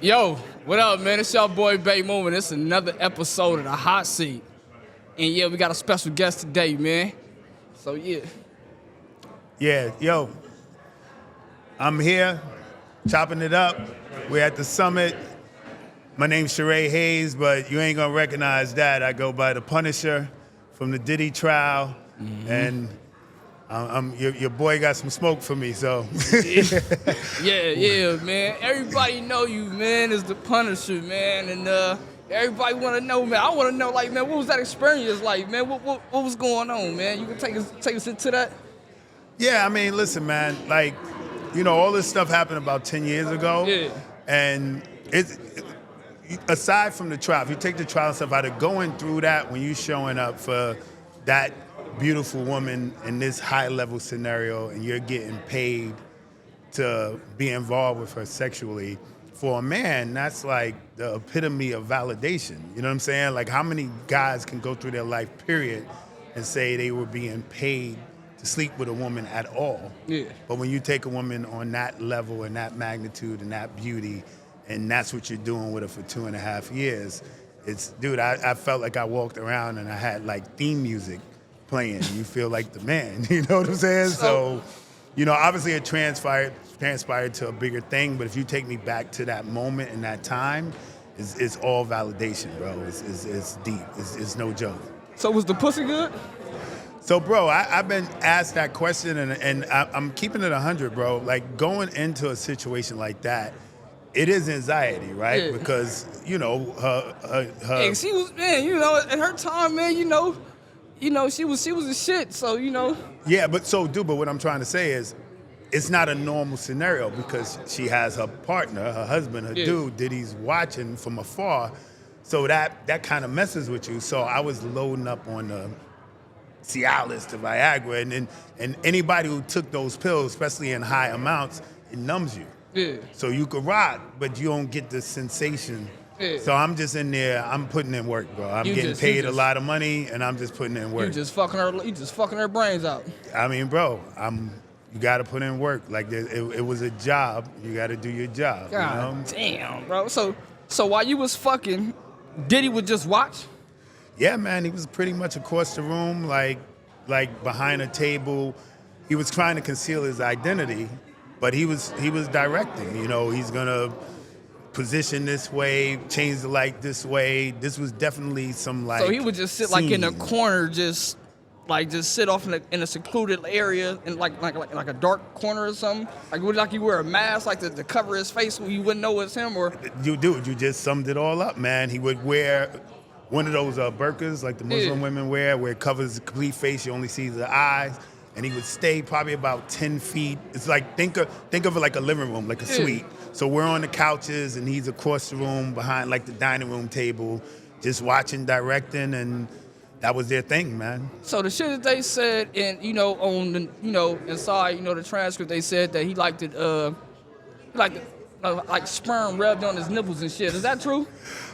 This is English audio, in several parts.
Yo, what up, man? It's your boy Bay Moving. It's another episode of The Hot Seat. And yeah, we got a special guest today, man. So yeah. Yeah, yo, I'm here, chopping it up. We're at the summit. My name's Sheree Hayes, but you ain't gonna recognize that. I go by the Punisher from the Diddy Trial, and your boy got some smoke for me, so. yeah, man. Everybody know you, man, is the Punisher, man, and everybody want to know, man. I want to know, like, man, what was that experience like, man? What was going on, man? You can take us into that. Yeah, I mean, listen, man. Like, you know, all this stuff happened about 10 years ago, and aside from the trial, if you take the trial stuff out of going through that, when you showing up for that beautiful woman in this high-level scenario and you're getting paid to be involved with her sexually, for a man, that's like the epitome of validation. You know what I'm saying? Like, how many guys can go through their life, period, and say they were being paid to sleep with a woman at all? Yeah. But when you take a woman on that level and that magnitude and that beauty, and that's what you're doing with her for 2.5 years, it's, dude, I felt like I walked around and I had like theme music playing. You feel like the man, you know what I'm saying? So, you know, obviously it transpired to a bigger thing, but if you take me back to that moment and that time, it's all validation, bro. It's deep. It's no joke. So was the pussy good? So, bro, I've been asked that question, and I'm keeping it 100, bro. Like, going into a situation like that, it is anxiety, right? Yeah. Because, you know, her And she was, man, you know, at her time, man, you know, she was a shit, so, you know. Yeah, but what I'm trying to say is, it's not a normal scenario because she has her partner, her husband, her dude, Diddy's watching from afar. So that kind of messes with you. So I was loading up on the Cialis, the Viagra, and anybody who took those pills, especially in high amounts, it numbs you. Yeah. So you could rock, but you don't get the sensation. Yeah. So I'm just in there, I'm putting in work, bro. I'm getting paid a lot of money, and I'm just putting in work. You just fucking her brains out. I mean, bro, you got to put in work. Like, it was a job. You got to do your job. God you know? damn, bro. So while you was fucking, Diddy would just watch? Yeah, man. He was pretty much across the room, like behind a table. He was trying to conceal his identity, but he was directing. You know, he's gonna position this way, change the light this way. This was definitely some like. So he would just sit like in a corner, just sit off in a secluded area, in like a dark corner or something. Like you wear a mask, like to cover his face, so you wouldn't know it's him. Or you just summed it all up, man. He would wear one of those burqas, like the Muslim women wear, where it covers the complete face. You only see the eyes. And he would stay probably about 10 feet. It's like, think of it like a living room, like a suite. So we're on the couches, and he's across the room behind like the dining room table, just watching, directing, and that was their thing, man. So the shit that they said, and on the inside, the transcript, they said that he liked it, like sperm rubbed on his nipples and shit. Is that true?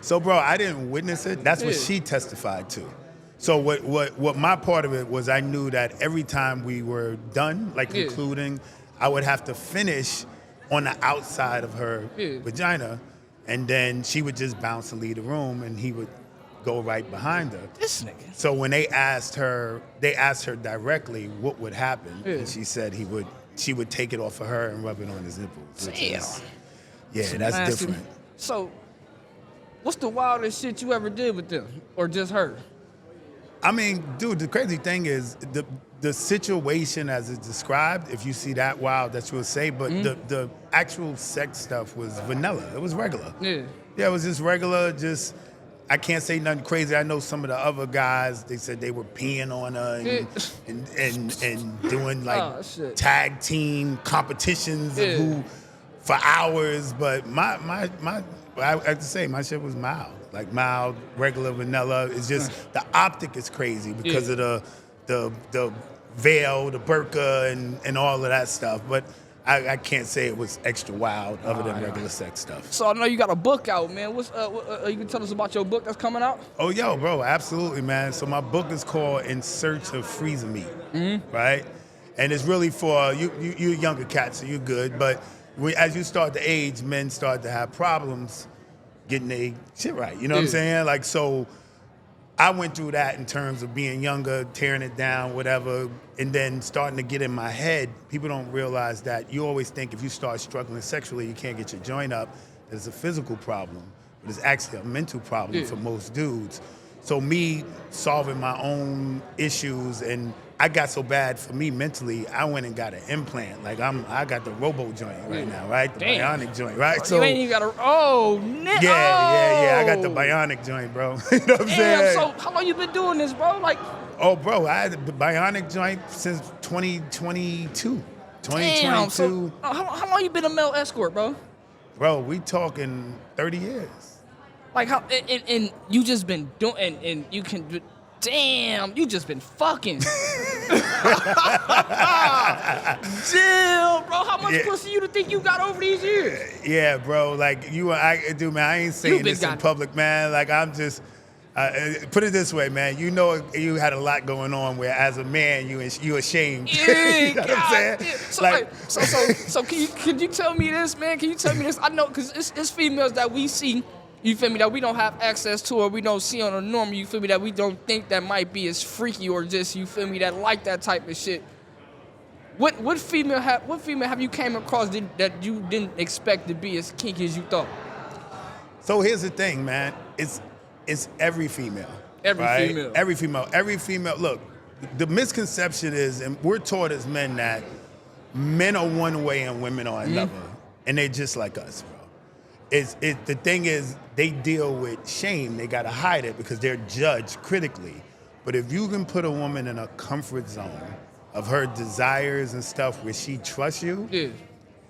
So, bro, I didn't witness it. That's what she testified to. So what my part of it was, I knew that every time we were done, like concluding, I would have to finish on the outside of her vagina, and then she would just bounce and leave the room, and he would go right behind her. This nigga. So when they asked her directly what would happen, and she said she would take it off of her and rub it on his nipples. Damn. Yeah, that's different. So, what's the wildest shit you ever did with them, or just her? I mean, dude, the crazy thing is the situation as it's described, if you see that wild, that's what you'll say, but the actual sex stuff was vanilla. It was regular. Yeah, it was just regular, I can't say nothing crazy. I know some of the other guys, they said they were peeing on her and doing like tag team competitions of who for hours, but I have to say, my shit was mild. Like mild, regular vanilla. It's just the optic is crazy because of the veil, the burqa, and all of that stuff. But I can't say it was extra wild other than regular sex stuff. So I know you got a book out, man. What's you can tell us about your book that's coming out? Oh, yo, bro, absolutely, man. So my book is called In Search of Freezer Meat, right? And it's really for you younger cats, so you're good. But as you start to age, men start to have problems getting their shit right. You know what I'm saying? Like, so I went through that in terms of being younger, tearing it down, whatever, and then starting to get in my head. People don't realize that you always think if you start struggling sexually, you can't get your joint up. There's a physical problem, but it's actually a mental problem for most dudes. So me solving my own issues, and I got so bad for me mentally, I went and got an implant. Like I got the robo joint right now, right? The bionic joint, right? So you ain't even got a Yeah. I got the bionic joint, bro. You know what I'm saying? So how long you been doing this, bro? Like, oh, bro, I had the bionic joint since 2022. Damn. So how long you been a male escort, bro? Bro, we talking 30 years. Like how and you just been doing and you can. Damn, you just been fucking. Damn, bro, how much pussy you think you got over these years? Yeah, bro, like dude, man, I ain't saying this in public, man. Like I'm just, put it this way, man. You know, you had a lot going on where, as a man, you ashamed. Yeah, you know what I'm saying? So can you tell me this, man? Can you tell me this? I know, cause it's females that we see. You feel me? That we don't have access to, or we don't see on a normal. You feel me? That we don't think that might be as freaky, or just, you feel me, that like that type of shit. What female have you came across that you didn't expect to be as kinky as you thought? So here's the thing, man. It's every female. Every female. Look, the misconception is, and we're taught as men, that men are one way and women are another, and they're just like us, bro. The thing is, they deal with shame. They gotta hide it because they're judged critically. But if you can put a woman in a comfort zone of her desires and stuff where she trusts you,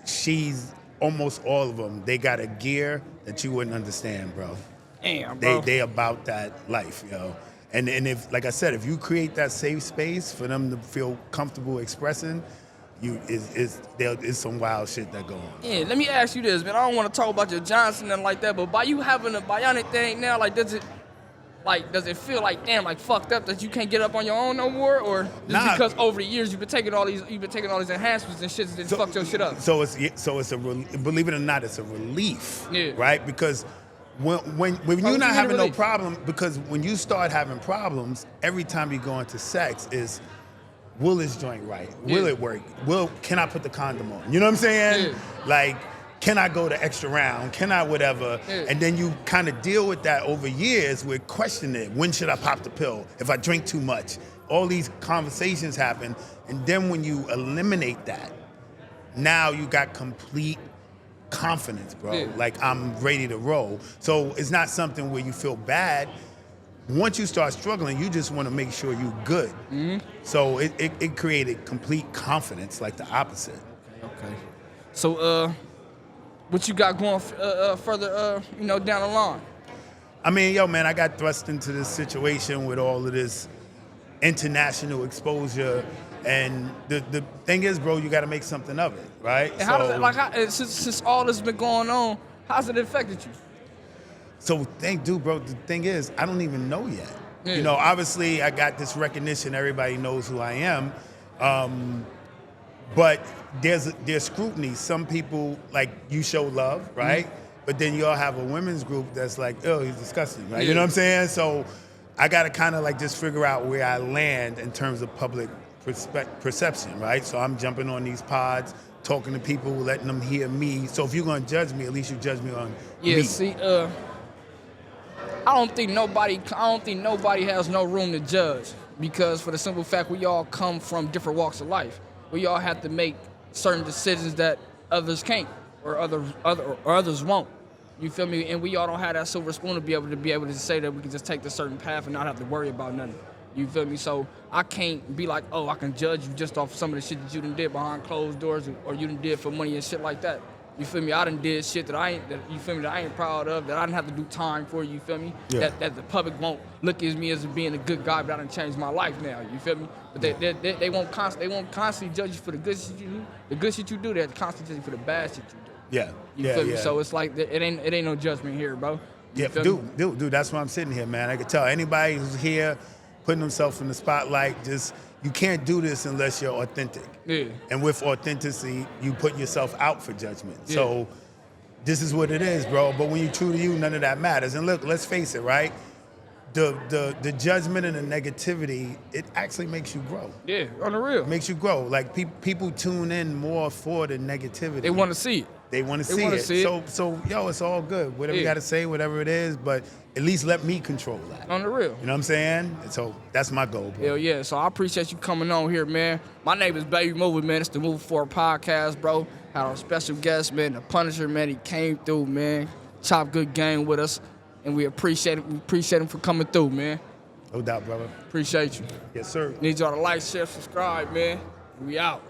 she's almost all of them. They got a gear that you wouldn't understand, bro. Damn, bro. They about that life, yo. And if, like I said, if you create that safe space for them to feel comfortable expressing, there's some wild shit that go on. Yeah, let me ask you this, man. I don't want to talk about your Johnson and like that, but by you having a bionic thing now, like, does it feel like, damn, like fucked up that you can't get up on your own no more, or just because over the years you've been taking all these enhancements and shit that fucked your shit up? So believe it or not, it's a relief, right? Because when you're not having no problem, because when you start having problems, every time you go into sex is, will this joint right? Will it work? Can I put the condom on? You know what I'm saying? Like, can I go the extra round? Can I whatever? And then you kind of deal with that over years with questioning it. When should I pop the pill? If I drink too much? All these conversations happen. And then when you eliminate that, now you got complete confidence, bro. Like, I'm ready to roll. So it's not something where you feel bad. Once you start struggling, you just want to make sure you're good. So it created complete confidence, like the opposite. Okay. So what you got going further, down the line? I mean, yo, man, I got thrust into this situation with all of this international exposure, and the thing is, bro, you got to make something of it, right? And how does it, since all this been going on, how's it affected you? So bro, the thing is, I don't even know yet. You know, obviously I got this recognition, everybody knows who I am. But there's scrutiny. Some people, like, you show love, right? But then you all have a women's group that's like, oh, he's disgusting, right? You know what I'm saying? So I gotta kind of like just figure out where I land in terms of public perception, right? So I'm jumping on these pods, talking to people, letting them hear me. So if you're gonna judge me, at least you judge me on me. See, I don't think nobody has no room to judge, because for the simple fact we all come from different walks of life. We all have to make certain decisions that others can't, or others won't. You feel me? And we all don't have that silver spoon to be able to say that we can just take this certain path and not have to worry about nothing. You feel me? So I can't be like, oh, I can judge you just off some of the shit that you done did behind closed doors, or you done did for money and shit like that. You feel me? I done did shit that I ain't proud of, that I didn't have to do time for, you feel me? Yeah. That the public won't look at me as being a good guy, but I done changed my life now, you feel me? But they won't constantly judge you for the good shit you do. The good shit you do, they'll constantly judge you for the bad shit you do. Yeah. You feel me? So it's like, it ain't no judgment here, bro. Yeah, dude, that's why I'm sitting here, man. I can tell anybody who's here putting themselves in the spotlight, just, you can't do this unless you're authentic. Yeah. And with authenticity, you put yourself out for judgment. Yeah. So this is what it is, bro. But when you're true to you, none of that matters. And look, let's face it, right? The judgment and the negativity, it actually makes you grow. Yeah, on the real. It makes you grow. Like people tune in more for the negativity. They want to see it. They want to They wanna see it. see it. So yo, it's all good. Whatever you got to say, whatever it is, but at least let me control that. On the real. You know what I'm saying? So that's my goal, bro. Hell yeah. So I appreciate you coming on here, man. My name is Baby Movie, man. It's the Movie 4 podcast, bro. Had our special guest, man, the Punisher, man. He came through, man. Chop good game with us. And we appreciate it. We appreciate him for coming through, man. No doubt, brother. Appreciate you. Yes, sir. Need y'all to like, share, subscribe, man. We out.